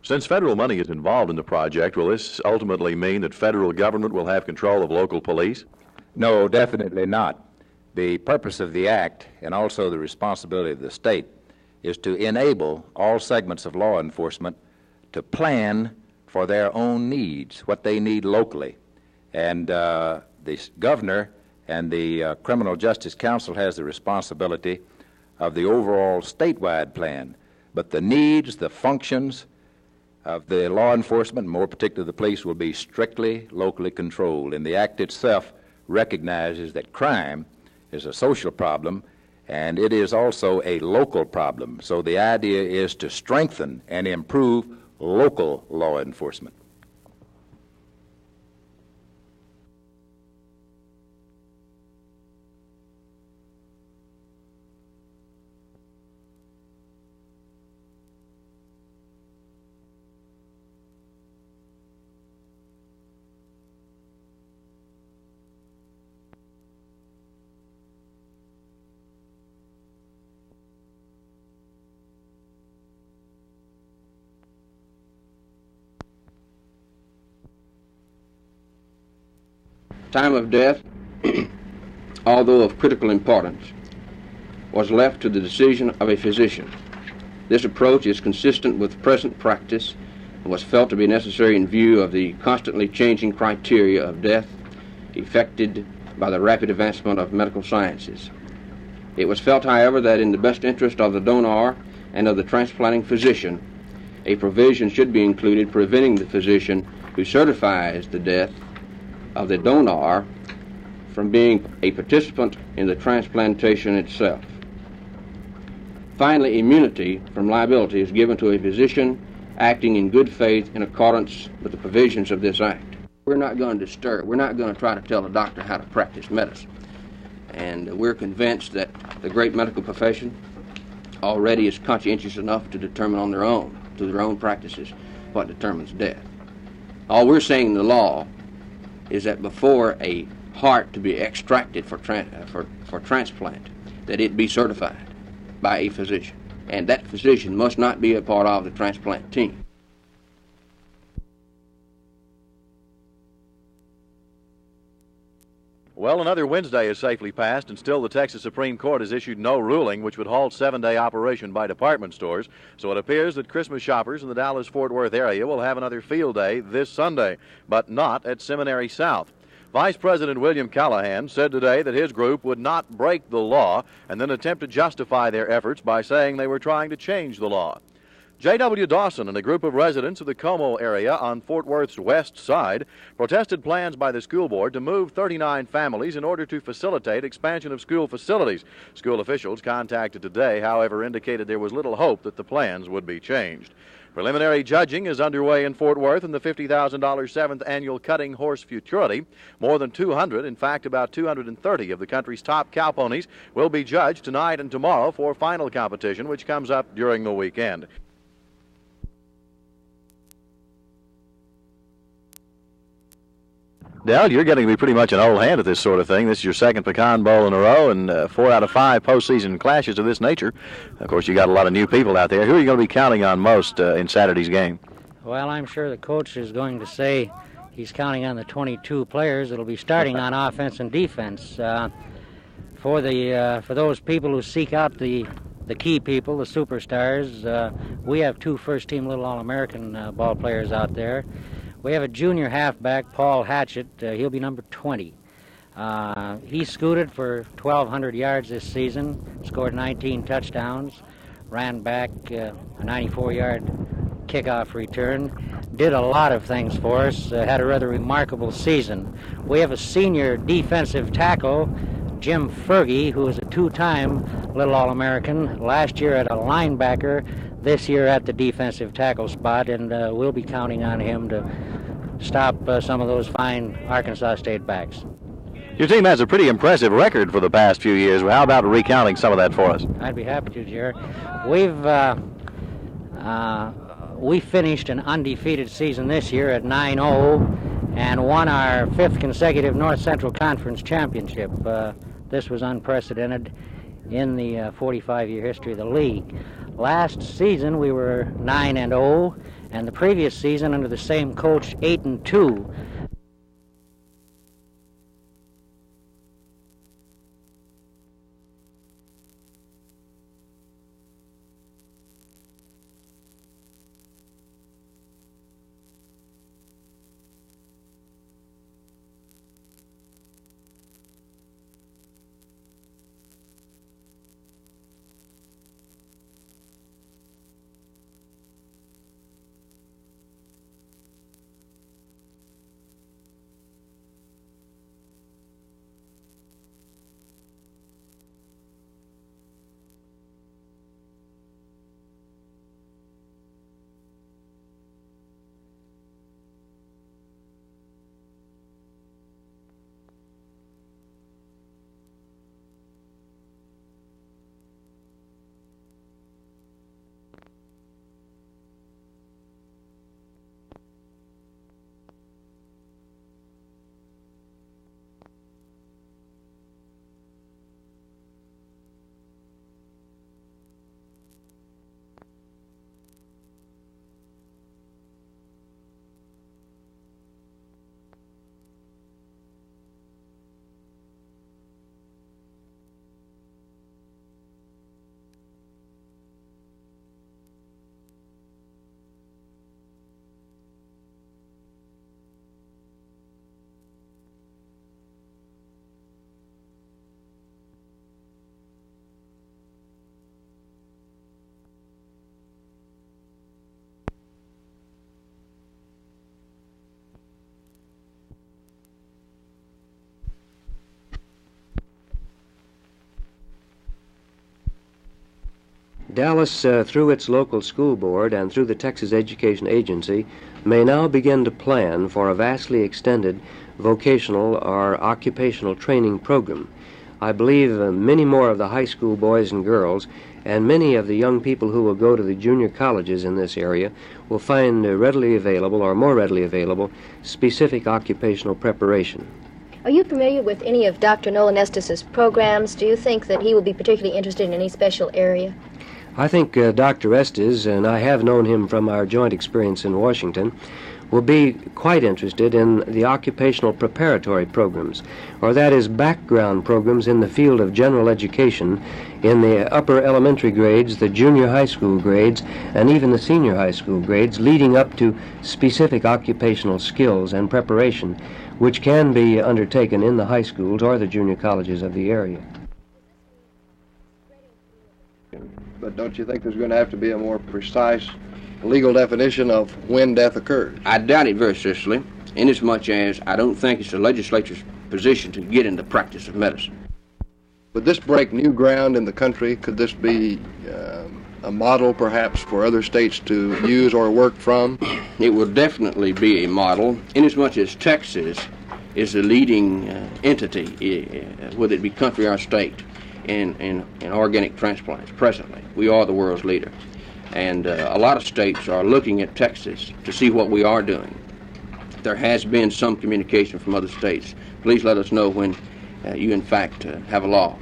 Since federal money is involved in the project, will this ultimately mean that federal government will have control of local police? No, definitely not. The purpose of the act, and also the responsibility of the state, is to enable all segments of law enforcement to plan for their own needs, what they need locally. And the governor and the Criminal Justice Council has the responsibility of the overall statewide plan. But the needs, the functions of the law enforcement, more particularly the police, will be strictly locally controlled. And the act itself recognizes that crime is a social problem, and it is also a local problem. So the idea is to strengthen and improve local law enforcement. Time of death, although of critical importance, was left to the decision of a physician. This approach is consistent with present practice and was felt to be necessary in view of the constantly changing criteria of death effected by the rapid advancement of medical sciences. It was felt, however, that in the best interest of the donor and of the transplanting physician, a provision should be included preventing the physician who certifies the death of the donor from being a participant in the transplantation itself. Finally, immunity from liability is given to a physician acting in good faith in accordance with the provisions of this act. We're not going to disturb, we're not going to try to tell a doctor how to practice medicine. And we're convinced that the great medical profession already is conscientious enough to determine on their own, through their own practices, what determines death. All we're saying in the law is that before a heart to be extracted for transplant, that it be certified by a physician. And that physician must not be a part of the transplant team. Well, another Wednesday has safely passed, and still the Texas Supreme Court has issued no ruling which would halt 7-day operation by department stores. So it appears that Christmas shoppers in the Dallas-Fort Worth area will have another field day this Sunday, but not at Seminary South. Vice President William Callahan said today that his group would not break the law and then attempt to justify their efforts by saying they were trying to change the law. J.W. Dawson and a group of residents of the Como area on Fort Worth's west side protested plans by the school board to move 39 families in order to facilitate expansion of school facilities. School officials contacted today, however, indicated there was little hope that the plans would be changed. Preliminary judging is underway in Fort Worth in the $50,000 7th annual Cutting Horse Futurity. More than 200, in fact about 230 of the country's top cow ponies will be judged tonight and tomorrow for final competition, which comes up during the weekend. Dell, you're getting to be pretty much an old hand at this sort of thing. This is your second Pecan Bowl in a row, and 4 out of 5 postseason clashes of this nature. Of course, you got a lot of new people out there. Who are you going to be counting on most in Saturday's game? Well, I'm sure the coach is going to say he's counting on the 22 players that'll be starting on offense and defense. For those people who seek out the key people, the superstars, we have 2 first-team Little All-American ball players out there. We have a junior halfback, Paul Hatchett. He'll be number 20. He scooted for 1,200 yards this season, scored 19 touchdowns, ran back a 94-yard kickoff return, did a lot of things for us, had a rather remarkable season. We have a senior defensive tackle, Jim Fergie, who is a 2-time Little All-American, last year at a linebacker, this year at the defensive tackle spot, and we'll be counting on him to stop some of those fine Arkansas State backs. Your team has a pretty impressive record for the past few years. Well, how about recounting some of that for us? I'd be happy to, Jerry. We finished an undefeated season this year at 9-0 and won our 5th consecutive North Central Conference championship. This was unprecedented in the 45-year history of the league. Last season we were 9-0, and the previous season under the same coach 8-2. Dallas, through its local school board and through the Texas Education Agency, may now begin to plan for a vastly extended vocational or occupational training program. I believe many more of the high school boys and girls and many of the young people who will go to the junior colleges in this area will find readily available or more readily available specific occupational preparation. Are you familiar with any of Dr. Nolan Estes' programs? Do you think that he will be particularly interested in any special area? I think Dr. Estes, and I have known him from our joint experience in Washington, will be quite interested in the occupational preparatory programs, or that is background programs in the field of general education in the upper elementary grades, the junior high school grades, and even the senior high school grades, leading up to specific occupational skills and preparation, which can be undertaken in the high schools or the junior colleges of the area. But don't you think there's going to have to be a more precise legal definition of when death occurs? I doubt it very seriously, inasmuch as I don't think it's the legislature's position to get in the practice of medicine. Would this break new ground in the country? Could this be a model, perhaps, for other states to use or work from? It will definitely be a model, inasmuch as Texas is the leading entity, whether it be country or state, in organic transplants presently. We are the world's leader. And a lot of states are looking at Texas to see what we are doing. There has been some communication from other states. Please let us know when you, in fact, have a law.